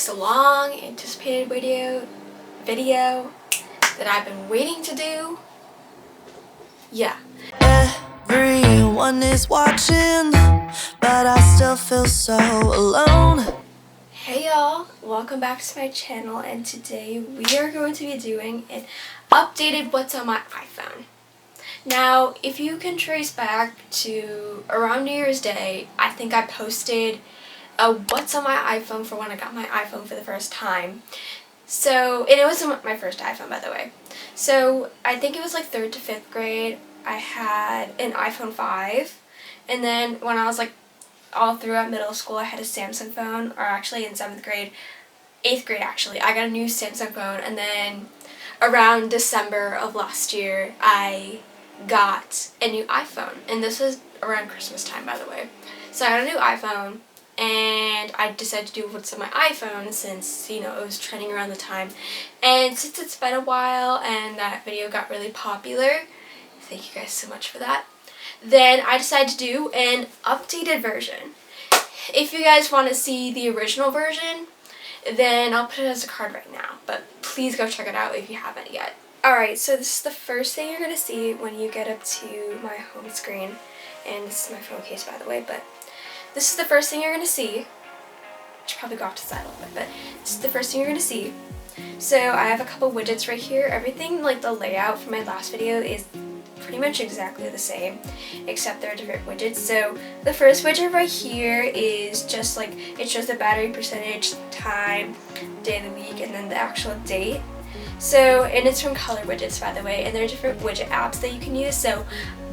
this long anticipated video that I've been waiting to do. Yeah. Everyone is watching, but I still feel so alone. Hey y'all, welcome back to my channel, and today we are going to be doing an updated what's on my iPhone. Now, if you can trace back to around New Year's Day, I think I posted a what's on my iPhone for when I got my iPhone for the first time. So, and it was my first iPhone, by the way. So, I think it was like 3rd to 5th grade. I had an iPhone 5, and then when I was like all throughout middle school, I had a Samsung phone, or actually in 7th grade, 8th grade actually, I got a new Samsung phone, and then around December of last year, I got a new iPhone, and this was around Christmas time, by the way. So I got a new iPhone, and I decided to do what's on my iPhone since, you know, it was trending around the time. And since it's been a while and that video got really popular, thank you guys so much for that, then I decided to do an updated version. If you guys want to see the original version, then I'll put it as a card right now, but please go check it out if you haven't yet. Alright, so this is the first thing you're going to see when you get up to my home screen, and this is my phone case, by the way, but this is the first thing you're going to see. I should probably go off to the side a little bit, but this is the first thing you're going to see. So I have a couple widgets right here. Everything, like the layout from my last video, is pretty much exactly the same, except there are different widgets. So the first widget right here is just like, it shows the battery percentage, time, day of the week, and then the actual date. So, and it's from Color Widgets, by the way, and there are different widget apps that you can use. So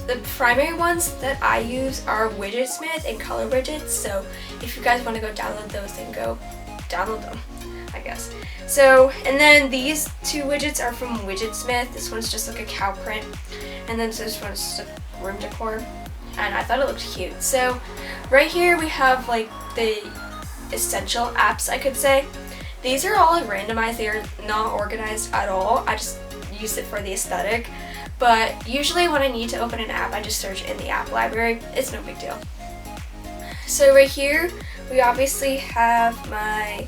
the primary ones that I use are Widgetsmith and Color Widgets. So if you guys want to go download those, then go download them, I guess. So, and then these two widgets are from Widgetsmith. This one's just like a cow print, and then this one's just a room decor, and I thought it looked cute. So right here we have like the essential apps, I could say. These are all like randomized. They're not organized at all. I just use it for the aesthetic. But usually when I need to open an app, I just search in the app library. It's no big deal. So right here, we obviously have my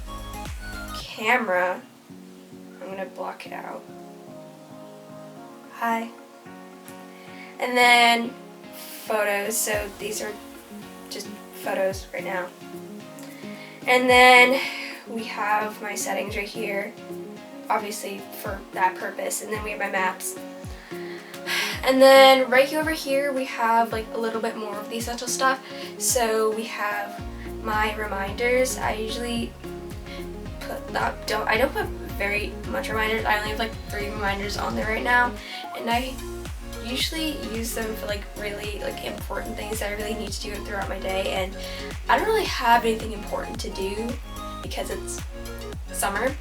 camera. I'm gonna block it out. Hi. And then photos. So these are just photos right now. And then we have my settings right here, obviously for that purpose. And then we have my maps. And then right over here we have like a little bit more of the essential stuff. So we have my reminders. I usually I don't put very much reminders. I only have like 3 reminders on there right now, and I usually use them for like really like important things that I really need to do throughout my day, and I don't really have anything important to do because it's summer.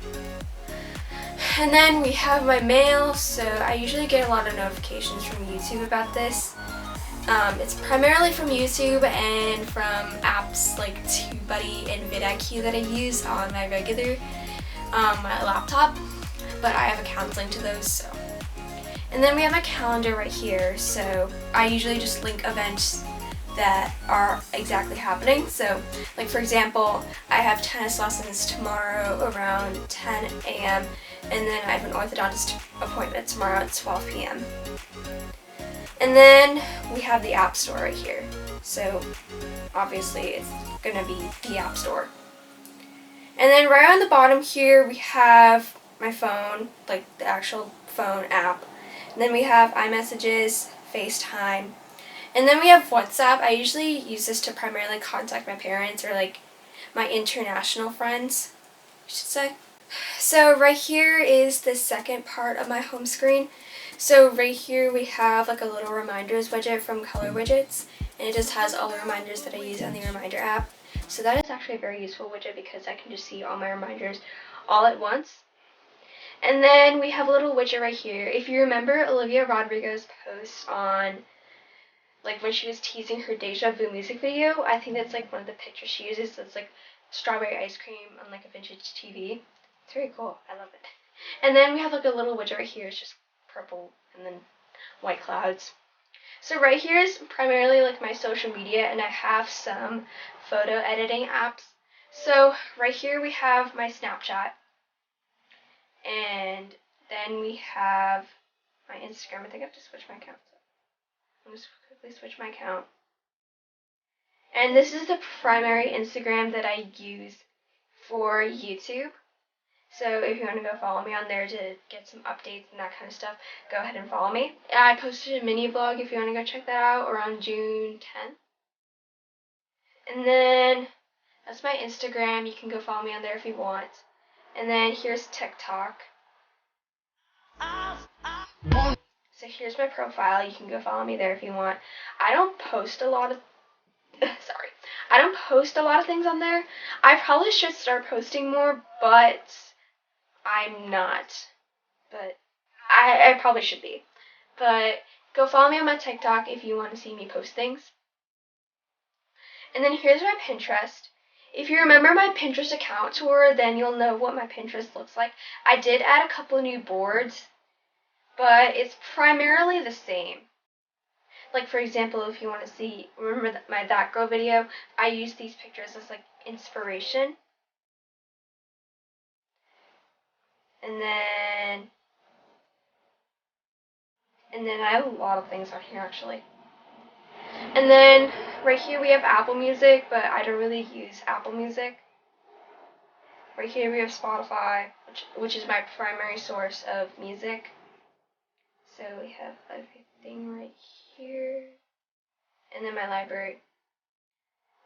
And then we have my mail. So I usually get a lot of notifications from YouTube about this. It's primarily from YouTube and from apps like TubeBuddy and vidIQ that I use on my regular my laptop, but I have accounts linked to those. So, and then we have my calendar right here. So I usually just link events that are exactly happening. So like for example, I have tennis lessons tomorrow around 10 a.m. and then I have an orthodontist appointment tomorrow at 12 p.m. And then we have the App Store right here. So obviously it's gonna be the App Store. And then right on the bottom here we have my phone, like the actual phone app. And then we have iMessages, FaceTime, and then we have WhatsApp. I usually use this to primarily contact my parents or like my international friends, I should say. So right here is the second part of my home screen. So right here we have like a little reminders widget from Color Widgets, and it just has all the reminders that I use on the reminder app. So that is actually a very useful widget because I can just see all my reminders all at once. And then we have a little widget right here. If you remember Olivia Rodrigo's post on like when she was teasing her Deja Vu music video, I think that's like one of the pictures she uses. That's like strawberry ice cream on like a vintage TV. It's very cool. I love it. And then we have like a little widget right here. It's just purple and then white clouds. So right here is primarily like my social media, and I have some photo editing apps. So right here we have my Snapchat, and then we have my Instagram. I think I have to switch my account. So I'm just quickly switch my account. And this is the primary Instagram that I use for YouTube. So if you want to go follow me on there to get some updates and that kind of stuff, go ahead and follow me. I posted a mini vlog if you want to go check that out around June 10th. And then that's my Instagram. You can go follow me on there if you want. And then here's TikTok. So here's my profile. You can go follow me there if you want. I don't post a lot of I don't post a lot of things on there. I probably should start posting more, but I'm not. But I probably should be. But go follow me on my TikTok if you want to see me post things. And then here's my Pinterest. If you remember my Pinterest account tour, then you'll know what my Pinterest looks like. I did add a couple new boards, but it's primarily the same. Like, for example, if you want to see, remember my That Girl video, I use these pictures as like inspiration. And then I have a lot of things on here actually. And then right here we have Apple Music, but I don't really use Apple Music. Right here we have Spotify, which is my primary source of music. So we have everything right here. And then my library.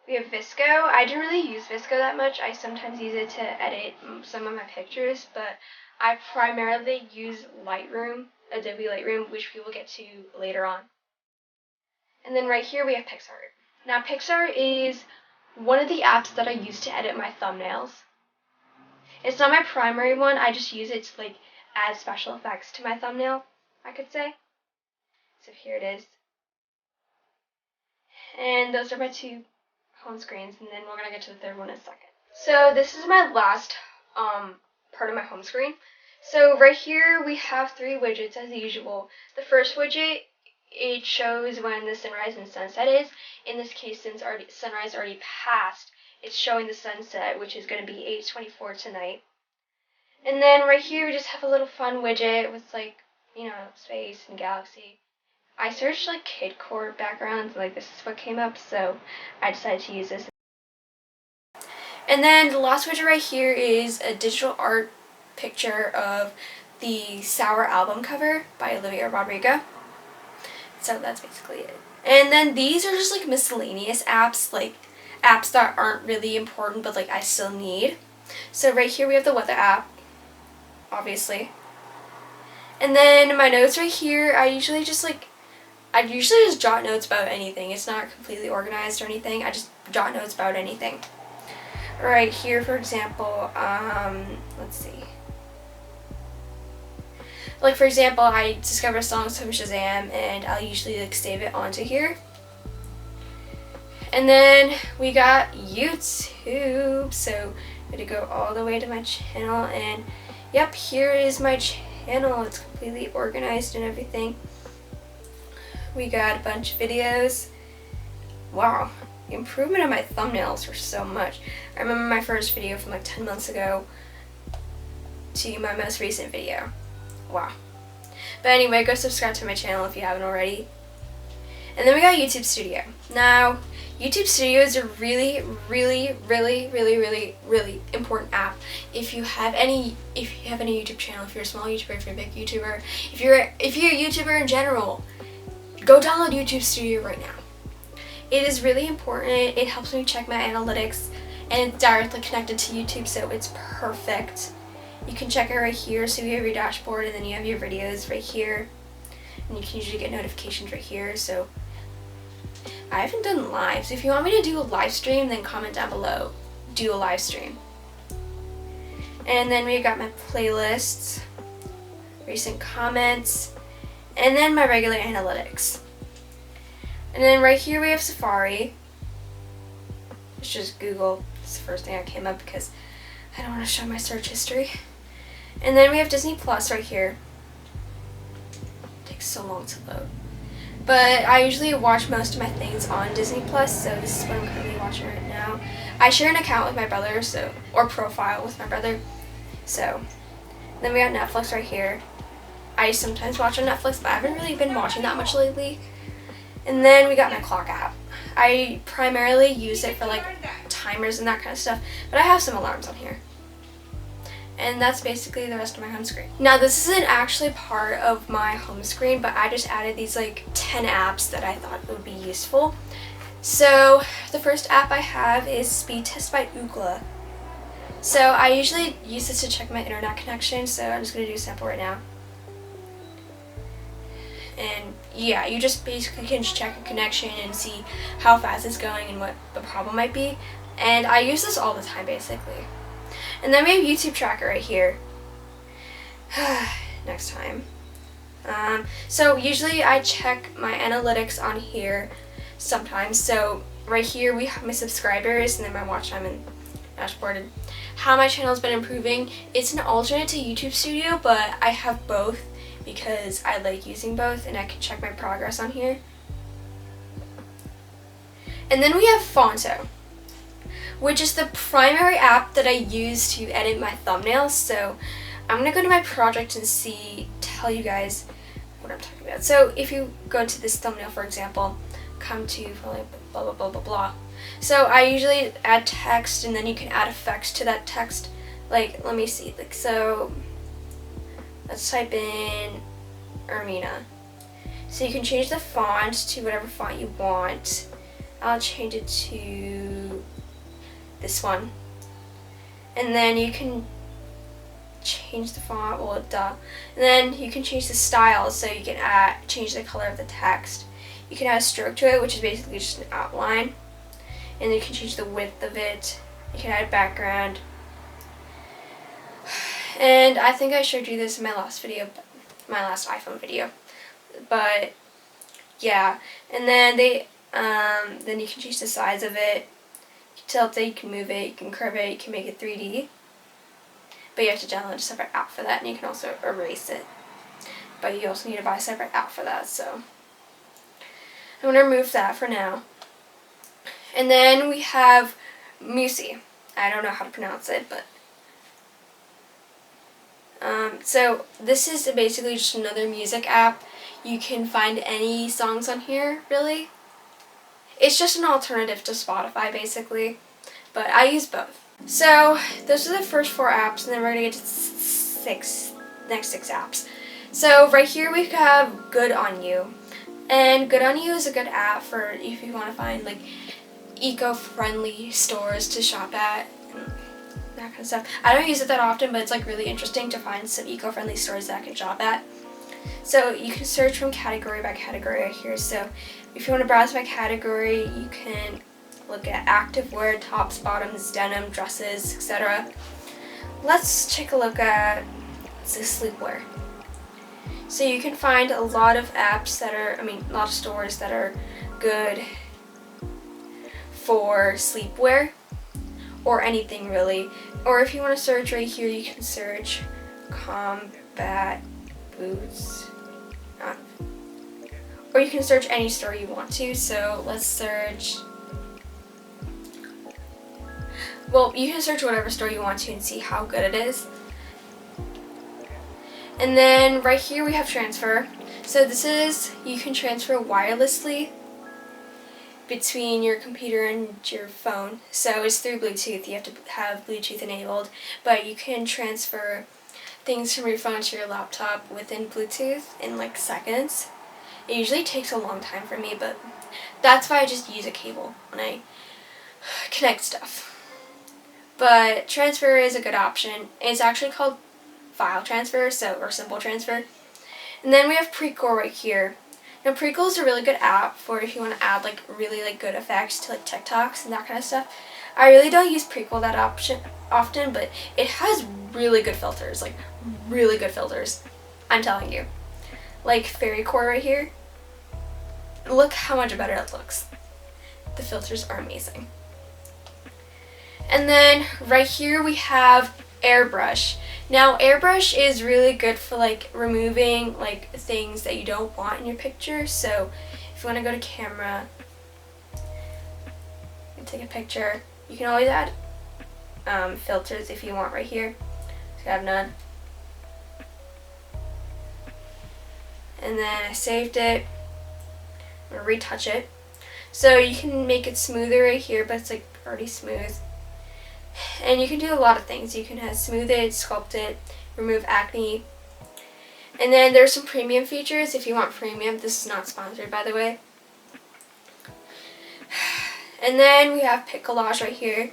We have VSCO. I don't really use VSCO that much. I sometimes use it to edit some of my pictures, but I primarily use Lightroom, Adobe Lightroom, which we will get to later on. And then right here we have PixArt. Now PixArt is one of the apps that I use to edit my thumbnails. It's not my primary one. I just use it to like add special effects to my thumbnail, I could say. So here it is. And those are my two home screens, and then we're going to get to the third one in a second. So this is my last part of my home screen. So right here we have three widgets as usual. The first widget, it shows when the sunrise and sunset is. In this case, since sunrise already passed, it's showing the sunset, which is going to be 8:24 tonight. And then right here we just have a little fun widget with like, you know, space and galaxy. I searched like kidcore backgrounds, and like this is what came up, so I decided to use this. And then the last widget right here is a digital art picture of the Sour album cover by 𝓍𝑜𝓍𝑜. So that's basically it. And then these are just like miscellaneous apps, like apps that aren't really important but like I still need. So right here we have the weather app, obviously. And then my notes right here, I usually just jot notes about anything. It's not completely organized or anything. I just jot notes about anything. Right here, for example, let's see. Like, for example, I discover songs from Shazam, and I'll usually like save it onto here. And then we got YouTube. So I'm gonna go all the way to my channel, and yep, here is my channel. It's completely organized and everything. We got a bunch of videos. Wow, the improvement of my thumbnails were so much. I remember my first video from like 10 months ago to my most recent video. Wow. But anyway, go subscribe to my channel if you haven't already. And then we got YouTube Studio. Now, YouTube Studio is a really important app. If you have any YouTube channel, if you're a small YouTuber, if you're a big YouTuber, if you're a YouTuber in general, go download YouTube Studio right now. It is really important. It helps me check my analytics, and it's directly connected to YouTube, so it's perfect. You can check it right here, so you have your dashboard, and then you have your videos right here, and you can usually get notifications right here. So I haven't done lives. If you want me to do a live stream, then comment down below. Do a live stream. And then we got my playlists, recent comments, and then my regular analytics. And then right here we have Safari. It's just Google. It's the first thing that came up because I don't want to show my search history. And then we have Disney Plus right here. It takes so long to load. But I usually watch most of my things on Disney Plus, so this is what I'm currently watching right now. I share an account with my brother, so, or profile with my brother. So then we got Netflix right here. I sometimes watch on Netflix, but I haven't really been watching that much lately. And then we got my clock app. I primarily use it for like timers and that kind of stuff, but I have some alarms on here. And that's basically the rest of my home screen. Now this isn't actually part of my home screen, but I just added these like 10 apps that I thought would be useful. So the first app I have is Speed Test by 𝓍𝓠𝓏. So I usually use this to check my internet connection, so I'm just going to do a sample right now. And yeah, you just basically can check a connection and see how fast it's going and what the problem might be. And I use this all the time basically. And then we have YouTube tracker right here. Next time. So usually I check my analytics on here sometimes. So right here we have my subscribers and then my watch time and dashboard and how my channel has been improving. It's an alternate to YouTube Studio, but I have both because I like using both and I can check my progress on here. And then we have 𝓍𝓏𝓏, which is the primary app that I use to edit my thumbnails. So I'm gonna go to my project and tell you guys what I'm talking about. So if you go to this thumbnail, for example, come to blah blah blah blah blah. So I usually add text and then you can add effects to that text. Like, let me see, like, so let's type in Ermina. So you can change the font to whatever font you want. I'll change it to this one. And then you can change the font, well, duh. And then you can change the style, so you can change the color of the text. You can add a stroke to it, which is basically just an outline. And you can change the width of it. You can add a background. And I think I showed you this in my last video, my last iPhone video. But yeah, and then then you can change the size of it. You can tilt it, you can move it, you can curve it, you can make it 3D. But you have to download a separate app for that, and you can also erase it. But you also need to buy a separate app for that, so I'm gonna remove that for now. And then we have 𝓊𝕬𝕤. I don't know how to pronounce it, but so this is basically just another music app. You can find any songs on here, really. It's just an alternative to Spotify, basically, but I use both. So those are the first 4 apps, and then we're gonna get to next 6 apps. So right here we have 𝓍𝓑, and 𝓍𝓑 is a good app for if you want to find like eco-friendly stores to shop at and that kind of stuff. I don't use it that often, but it's like really interesting to find some eco-friendly stores that I can shop at. So you can search from category by category right here. So if you want to browse by category, you can look at activewear, tops, bottoms, denim, dresses, etc. Let's take a look at the sleepwear. So you can find a lot of apps that are, a lot of stores that are good for sleepwear or anything really. Or if you want to search right here, you can search combat boots. Or you can search any store you want to. So let's search, well, you can search whatever store you want to and see how good it is. And then right here we have transfer. So this is, you can transfer wirelessly between your computer and your phone. So it's through Bluetooth. You have to have Bluetooth enabled, but you can transfer things from your phone to your laptop within Bluetooth in like seconds. It usually takes a long time for me, but that's why I just use a cable when I connect stuff. But transfer is a good option. It's actually called file transfer, or simple transfer. And then we have Prequel right here. Now Prequel is a really good app for if you want to add like really like good effects to like TikToks and that kind of stuff. I really don't use Prequel that often, but it has really good filters, like really good filters. I'm telling you. Like Fairycore right here. Look how much better it looks. The filters are amazing. And then right here we have Airbrush. Now Airbrush is really good for like removing like things that you don't want in your picture. So if you want to go to camera and take a picture, You can always add filters if you want right here. So I have none. And then I saved it. I'm going to retouch it. So you can make it smoother right here, but it's like already smooth. And you can do a lot of things. You can smooth it, sculpt it, remove acne. And then there's some premium features if you want premium. This is not sponsored, by the way. And then we have 𝓍𝑜𝓍𝑜 right here.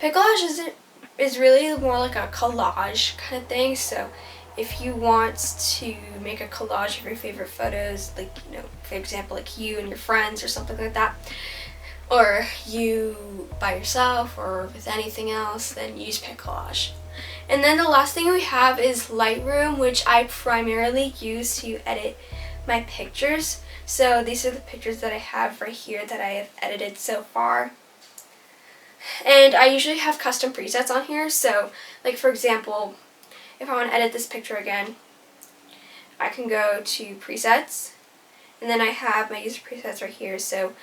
𝓍𝑜𝓍𝑜 is really more like a collage kind of thing. So if you want to make a collage of your favorite photos, like, you know, for example, like you and your friends or something like that, or you by yourself or with anything else, then use 𝓍𝑜𝓍𝑜. And then the last thing we have is Lightroom, which I primarily use to edit my pictures. So these are the pictures that I have right here that I have edited so far. And I usually have custom presets on here. So like for example, if I want to edit this picture again, I can go to presets, and then I have my user presets right here. So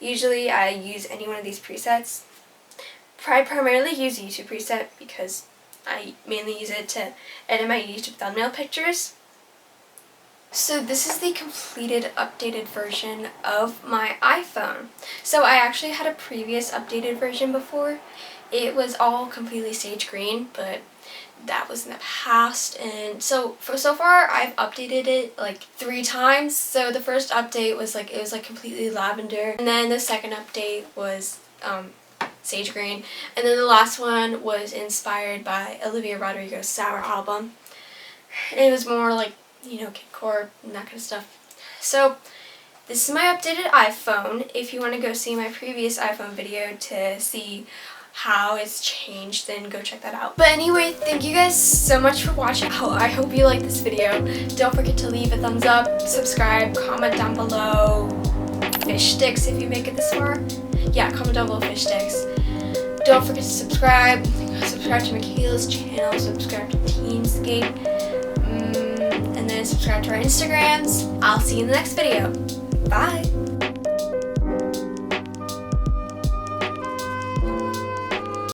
usually I use any one of these presets. I primarily use YouTube preset because I mainly use it to edit my YouTube thumbnail pictures. So this is the completed updated version of my iPhone. So I actually had a previous updated version before. It was all completely sage green, but that was in the past. And so far I've updated it like 3 times. So the first update was like, it was like completely lavender, and then the second update was sage green, and then the last one was inspired by Olivia Rodrigo's Sour album. And it was more like, you know, kidcore and that kind of stuff. So this is my updated iPhone. If you want to go see my previous iPhone video to see how it's changed, then go check that out. But anyway, thank you guys so much for watching. I hope you liked this video. Don't forget to leave a thumbs up, subscribe, comment down below fish sticks if you make it this far. Yeah, comment down below fish sticks. Don't forget to subscribe to 𝓍𝑜𝓍𝑜's channel, subscribe to 𝓍𝑒𝓂𝒾𝓃𝒶, and then subscribe to our Instagrams. I'll see you in the next video. Bye!